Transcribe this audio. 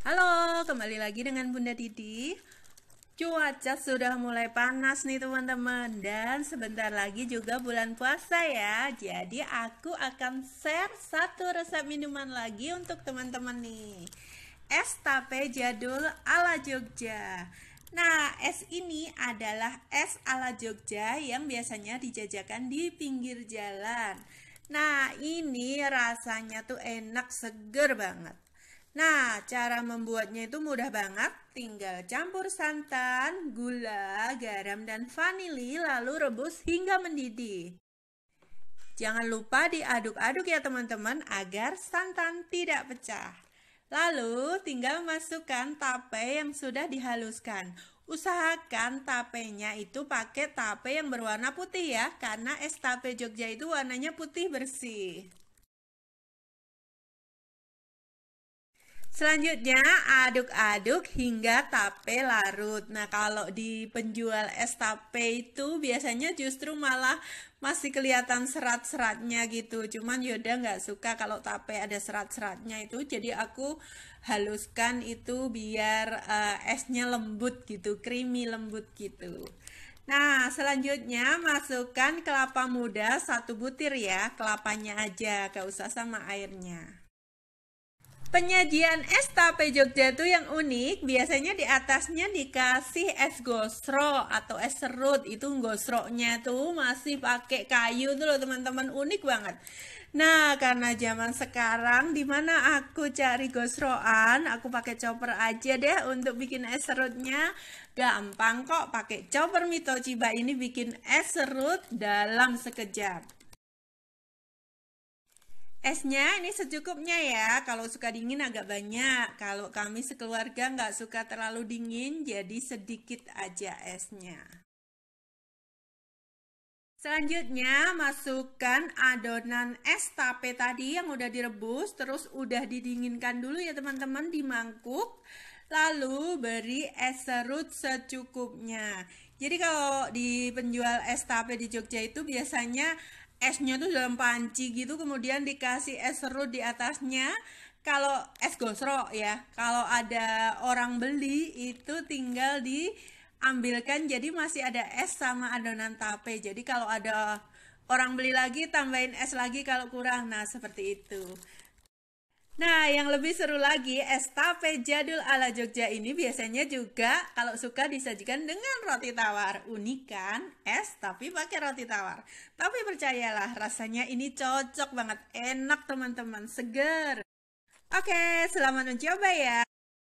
Halo, kembali lagi dengan Bunda Didi. Cuaca sudah mulai panas nih teman-teman, dan sebentar lagi juga bulan puasa ya. Jadi aku akan share satu resep minuman lagi untuk teman-teman nih. Es tape jadul ala Jogja. Nah, es ini adalah es ala Jogja yang biasanya dijajakan di pinggir jalan. Nah, ini rasanya tuh enak, seger banget. Nah, cara membuatnya itu mudah banget. Tinggal campur santan, gula, garam, dan vanili, lalu rebus hingga mendidih. Jangan lupa diaduk-aduk ya teman-teman agar santan tidak pecah. Lalu tinggal masukkan tape yang sudah dihaluskan. Usahakan tapenya itu pakai tape yang berwarna putih ya, karena es tape Jogja itu warnanya putih bersih. Selanjutnya aduk-aduk hingga tape larut. Nah, kalau di penjual es tape itu biasanya justru malah masih kelihatan serat-seratnya gitu. Cuman Yoda nggak suka kalau tape ada serat-seratnya itu. Jadi aku haluskan itu biar esnya lembut gitu, creamy lembut gitu. Nah, selanjutnya masukkan kelapa muda 1 butir ya, kelapanya aja, gak usah sama airnya. Penyajian es tape Jogja itu yang unik, biasanya di atasnya dikasih es gosro atau es serut. Itu gosroknya tuh masih pakai kayu tuh loh teman-teman, unik banget. Nah, karena zaman sekarang dimana aku cari gosroan, aku pakai chopper aja deh untuk bikin es serutnya. Gampang kok, pakai chopper Mitochiba ini bikin es serut dalam sekejap. Esnya ini secukupnya ya, kalau suka dingin agak banyak. Kalau kami sekeluarga nggak suka terlalu dingin, jadi sedikit aja esnya. Selanjutnya masukkan adonan es tape tadi yang udah direbus, terus udah didinginkan dulu ya teman-teman di mangkuk. Lalu beri es serut secukupnya. Jadi kalau di penjual es tape di Jogja itu biasanya esnya tuh dalam panci gitu, kemudian dikasih es serut di atasnya. Kalau es gosro ya, kalau ada orang beli itu tinggal diambilkan, jadi masih ada es sama adonan tape. Jadi kalau ada orang beli lagi, tambahin es lagi kalau kurang. Nah, seperti itu. Nah, yang lebih seru lagi, es tape jadul ala Jogja ini biasanya juga kalau suka disajikan dengan roti tawar. Unik kan? Es tapi pakai roti tawar. Tapi percayalah, rasanya ini cocok banget. Enak teman-teman, seger. Oke, selamat mencoba ya.